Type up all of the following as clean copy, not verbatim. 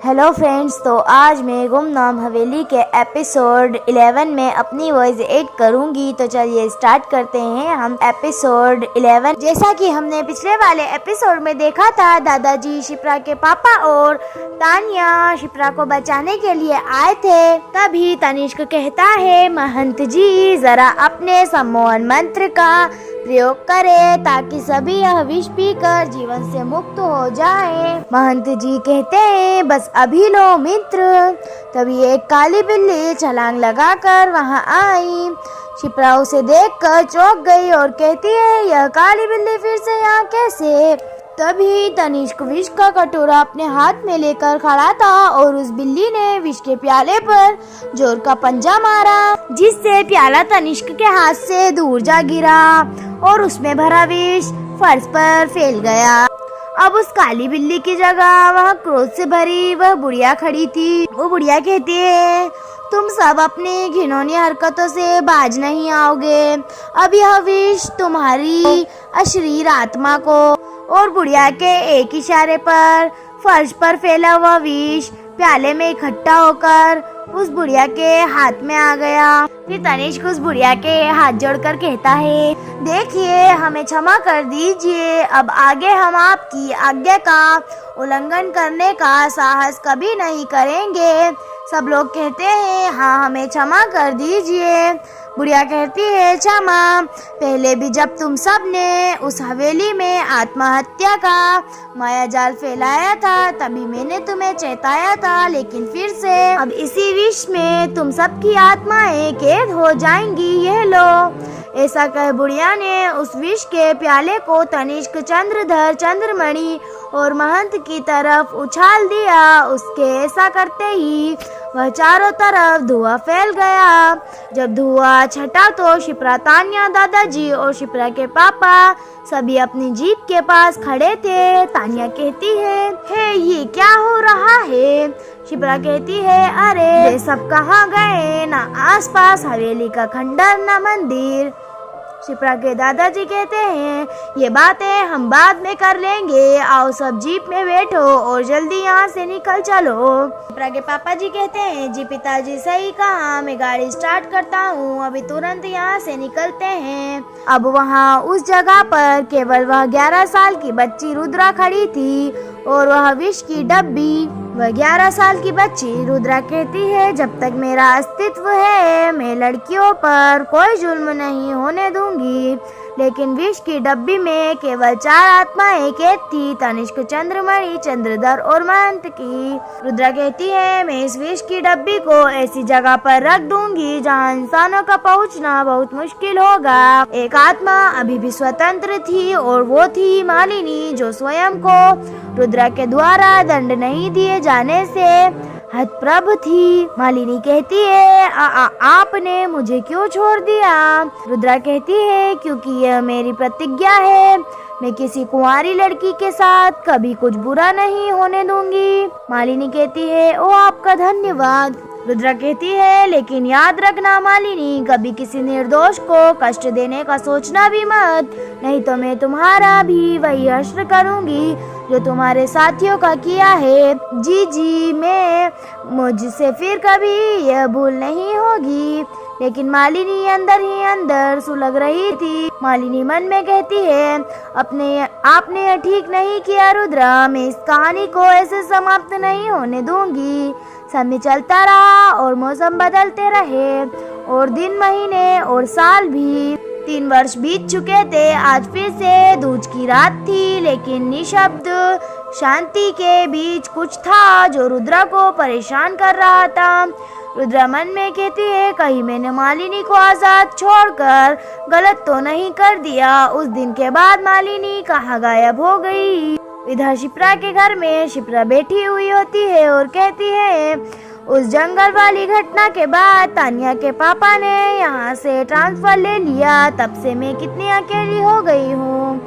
Hello friends, तो आज मैं गुमनाम हवेली के एपिसोड 11 में अपनी वॉइस ऐड करूंगी। तो चलिए स्टार्ट करते हैं हम एपिसोड 11। जैसा कि हमने पिछले वाले एपिसोड में देखा था, दादाजी शिप्रा के पापा और तानिया शिप्रा को बचाने के लिए आए थे। तभी तनिष्क कहता है, महंत जी जरा अपने सम्मोहन मंत्र का प्रयोग करे ताकि सभी यह विष पीकर जीवन से मुक्त हो जाए। महंत जी कहते हैं, बस अभी लो मित्र। तभी एक काली बिल्ली छलांग लगाकर वहां आई। शिप्रा उसे देखकर चौंक गई और कहती है, यह काली बिल्ली फिर से यहाँ कैसे? तभी तनिष्क विष का कटोरा अपने हाथ में लेकर खड़ा था और उस बिल्ली ने विष के प्याले पर जोर का पंजा मारा, जिससे प्याला तनिष्क के हाथ से दूर जा गिरा और उसमें भरा विष फर्श पर फैल गया। अब उस काली बिल्ली की जगह वहाँ क्रोध से भरी वह बुढ़िया खड़ी थी। वो बुढ़िया कहती है, तुम सब अपनी घिनौनी हरकतों से बाज नहीं आओगे। अब यह विष तुम्हारी अशरीर आत्मा को। और बुढ़िया के एक इशारे पर फर्श पर फैला हुआ विष प्याले में इकट्ठा होकर उस बुढ़िया के हाथ में आ गया। फिर तनिष्क उस बुढ़िया के हाथ जोड़कर कहता है, देखिए हमें क्षमा कर दीजिए। अब आगे हम आपकी आज्ञा का उल्लंघन करने का साहस कभी नहीं करेंगे। सब लोग कहते हैं, हाँ हमें क्षमा कर दीजिए। बुढ़िया कहती है, क्षमा? पहले भी जब तुम सब ने उस हवेली में आत्महत्या का माया जाल फैलाया था तभी मैंने तुम्हें चेताया था, लेकिन फिर से अब इसी विष में तुम सबकी आत्माएं कैद हो जाएंगी। यह लो। ऐसा कह बुढ़िया ने उस विष के प्याले को तनिष्क, चंद्रधर, चंद्रमणि और महंत की तरफ उछाल दिया। उसके ऐसा करते ही वह चारों तरफ धुआं फैल गया। जब धुआं छटा तो शिप्रा, तानिया, दादाजी और शिप्रा के पापा सभी अपनी जीप के पास खड़े थे। तानिया कहती है, हे ये क्या हो रहा है? शिप्रा कहती है, अरे ये सब कहाँ गए? ना आसपास हवेली का खंडर, ना मंदिर। शिप्रा के दादाजी कहते हैं, ये बातें हम बाद में कर लेंगे, आओ सब जीप में बैठो और जल्दी यहाँ से निकल चलो। शिप्रा के पापा जी कहते हैं, जी पिताजी सही कहा, मैं गाड़ी स्टार्ट करता हूँ, अभी तुरंत यहाँ से निकलते हैं। अब वहाँ उस जगह पर केवल वह 11 साल की बच्ची रुद्रा खड़ी थी और वह विष की डब्बी। वह 11 साल की बच्ची रुद्रा कहती है, जब तक मेरा अस्तित्व है मैं लड़कियों पर कोई जुल्म नहीं होने दूंगी। लेकिन विष की डब्बी में केवल 4 आत्माएं कैद थी, तनिष्क, चंद्रमणि, चंद्रधर और महंत की। रुद्रा कहती है, मैं इस विष की डब्बी को ऐसी जगह पर रख दूंगी जहां इंसानों का पहुंचना बहुत मुश्किल होगा। एक आत्मा अभी भी स्वतंत्र थी और वो थी मालिनी, जो स्वयं को रुद्रा के द्वारा दंड नहीं दिए जाने से हतप्रभ थी। मालिनी कहती है, आपने मुझे क्यों छोड़ दिया? रुद्रा कहती है, क्योंकि यह मेरी प्रतिज्ञा है, मैं किसी कुंवारी लड़की के साथ कभी कुछ बुरा नहीं होने दूंगी। मालिनी कहती है, ओ आपका धन्यवाद। रुद्रा कहती है, लेकिन याद रखना मालिनी, कभी किसी निर्दोष को कष्ट देने का सोचना भी मत, नहीं तो मैं तुम्हारा भी वही हश्र करूंगी जो तुम्हारे साथियों का किया है। जी मैं मुझसे फिर कभी यह भूल नहीं होगी। लेकिन मालिनी अंदर ही अंदर सुलग रही थी। मालिनी मन में कहती है, आपने यह ठीक नहीं किया रुद्रा, मैं इस कहानी को ऐसे समाप्त नहीं होने दूंगी। समय चलता रहा और मौसम बदलते रहे और दिन, महीने और साल भी। 3 वर्ष बीत चुके थे। आज फिर से दूज की रात थी, लेकिन निशब्द शांति के बीच कुछ था जो रुद्रा को परेशान कर रहा था। रुद्रा मन में कहती है, कहीं मैंने मालिनी को आजाद छोड़कर गलत तो नहीं कर दिया। उस दिन के बाद मालिनी कहाँ गायब हो गई? इधर शिप्रा के घर में शिप्रा बैठी हुई होती है और कहती है, उस जंगल वाली घटना के बाद तानिया के पापा ने यहाँ से ट्रांसफर ले लिया, तब से मैं कितनी अकेली हो गई हूँ।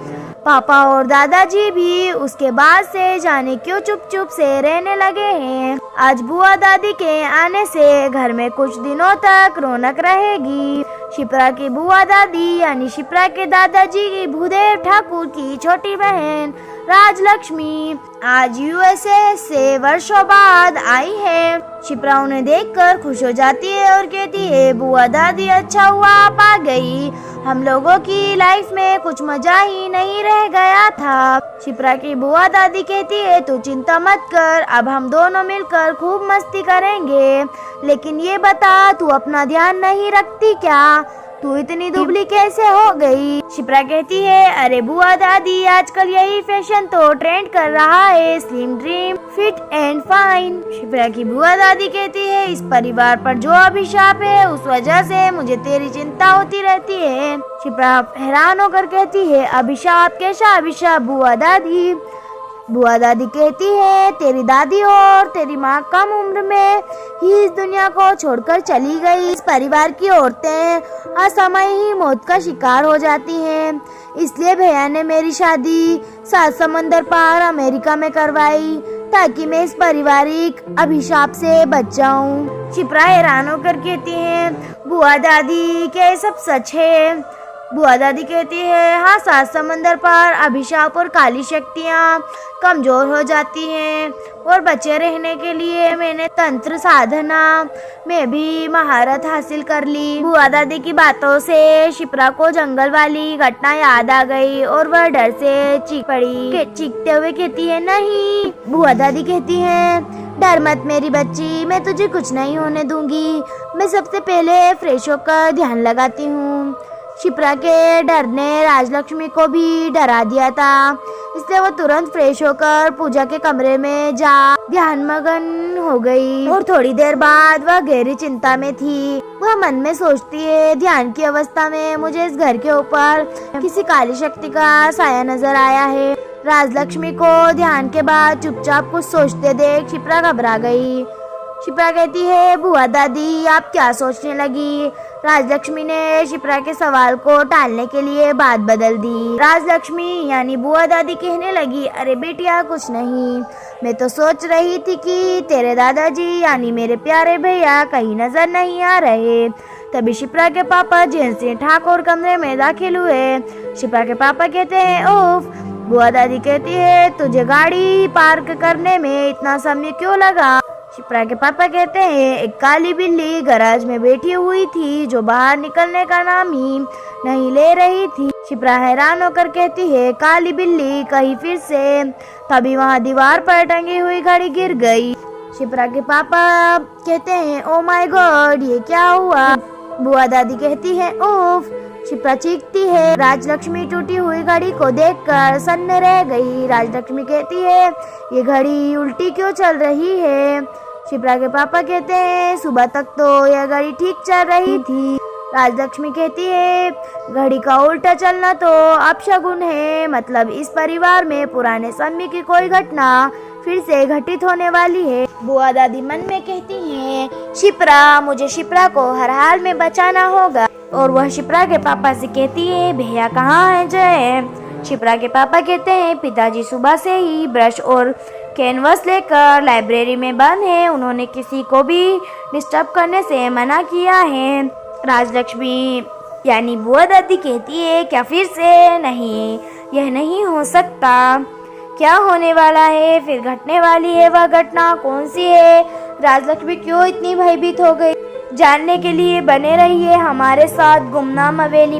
पापा और दादाजी भी उसके बाद से जाने क्यों चुप चुप से रहने लगे हैं। आज बुआ दादी के आने से घर में कुछ दिनों तक रौनक रहेगी। शिप्रा की बुआ दादी यानी शिप्रा के दादाजी की भूदेव ठाकुर की छोटी बहन राजलक्ष्मी आज यूएसए से वर्षों बाद आई है। शिप्रा उन्हें देखकर खुश हो जाती है और कहती है, बुआ दादी अच्छा हुआ आप आ गई, हम लोगों की लाइफ में कुछ मजा ही नहीं रह गया था। शिप्रा की बुआ दादी कहती है, तू चिंता मत कर, अब हम दोनों मिलकर खूब मस्ती करेंगे, लेकिन ये बता तू अपना ध्यान नहीं रखती क्या, तू इतनी दुबली कैसे हो गई। शिप्रा कहती है, अरे बुआ दादी आजकल यही फैशन तो ट्रेंड कर रहा है, slim dream fit and fine. Shipra की बुआ दादी कहती है, इस परिवार पर जो अभिशाप है उस वजह से मुझे तेरी चिंता होती रहती है। शिप्रा हैरान होकर कहती है, अभिशाप कैसा अभिशाप बुआ दादी। बुआ दादी कहती है, तेरी दादी और तेरी माँ कम उम्र में ही इस दुनिया को छोड़कर चली गई। इस परिवार की औरतें असमय ही मौत का शिकार हो जाती हैं, इसलिए भैया ने मेरी शादी 7 समंदर पार अमेरिका में करवाई ताकि मैं इस पारिवारिक अभिशाप से बच जाऊं। शिप्रा हैरान होकर कहती है, बुआ दादी क्या ये सब सच है। बुआ दादी कहती है, हाँ 7 समंदर पर अभिशाप और काली शक्तियाँ कमजोर हो जाती हैं और बचे रहने के लिए मैंने तंत्र साधना में भी महारत हासिल कर ली। बुआ दादी की बातों से शिप्रा को जंगल वाली घटना याद आ गई और वह डर से चीख पड़ी। चीखते हुए कहती है, नहीं। बुआ दादी कहती है, डर मत मेरी बच्ची, मैं तुझे कुछ नहीं होने दूंगी, मैं सबसे पहले फ्रेश होकर ध्यान लगाती हूँ। शिप्रा के डर ने राजलक्ष्मी को भी डरा दिया था, इसलिए वो तुरंत फ्रेश होकर पूजा के कमरे में जा ध्यान मगन हो गई और थोड़ी देर बाद वह गहरी चिंता में थी। वह मन में सोचती है, ध्यान की अवस्था में मुझे इस घर के ऊपर किसी काली शक्ति का साया नजर आया है। राजलक्ष्मी को ध्यान के बाद चुपचाप कुछ सोचते देख शिप्रा घबरा गई। शिप्रा कहती है, बुआ दादी आप क्या सोचने लगी। राजलक्ष्मी ने शिप्रा के सवाल को टालने के लिए बात बदल दी। राजलक्ष्मी यानी बुआ दादी कहने लगी, अरे बेटिया कुछ नहीं, मैं तो सोच रही थी कि तेरे दादाजी यानी मेरे प्यारे भैया कहीं नजर नहीं आ रहे। तभी शिप्रा के पापा जैन सिंह ठाकुर कमरे में दाखिल हुए। शिप्रा के पापा कहते हैं, ओफ। बुआ दादी कहती है, तुझे गाड़ी पार्क करने में इतना समय क्यों लगा। शिप्रा के पापा कहते हैं, एक काली बिल्ली गैराज में बैठी हुई थी जो बाहर निकलने का नाम ही नहीं ले रही थी। शिप्रा हैरान होकर कहती है, काली बिल्ली कहीं फिर से। तभी वहाँ दीवार पर टंगी हुई घड़ी गिर गई। शिप्रा के पापा कहते हैं, ओ माय गॉड ये क्या हुआ। बुआ दादी कहती है, ओफ। शिप्रा चीखती है। राजलक्ष्मी टूटी हुई घड़ी को देखकर सन्न रह गई। राजलक्ष्मी कहती है, ये घड़ी उल्टी क्यों चल रही है। शिप्रा के पापा कहते हैं, सुबह तक तो यह घड़ी ठीक चल रही थी। राजलक्ष्मी कहती है, घड़ी का उल्टा चलना तो अपशगुन है, मतलब इस परिवार में पुराने समय की कोई घटना फिर से घटित होने वाली है। बुआ दादी मन में कहती हैं, शिप्रा मुझे शिप्रा को हर हाल में बचाना होगा। और वह शिप्रा के पापा से कहती है, भैया कहाँ है जय। शिप्रा के पापा कहते हैं, पिताजी सुबह से ही ब्रश और कैनवस लेकर लाइब्रेरी में बंद है, उन्होंने किसी को भी डिस्टर्ब करने से मना किया है। राजलक्ष्मी यानी बुआ दादी कहती है, क्या फिर से। नहीं, यह नहीं हो सकता। क्या होने वाला है, फिर घटने वाली है वह घटना कौन सी है। राजलक्ष्मी क्यों इतनी भयभीत हो गई। जानने के लिए बने रहिए हमारे साथ गुमनाम हवेली पे।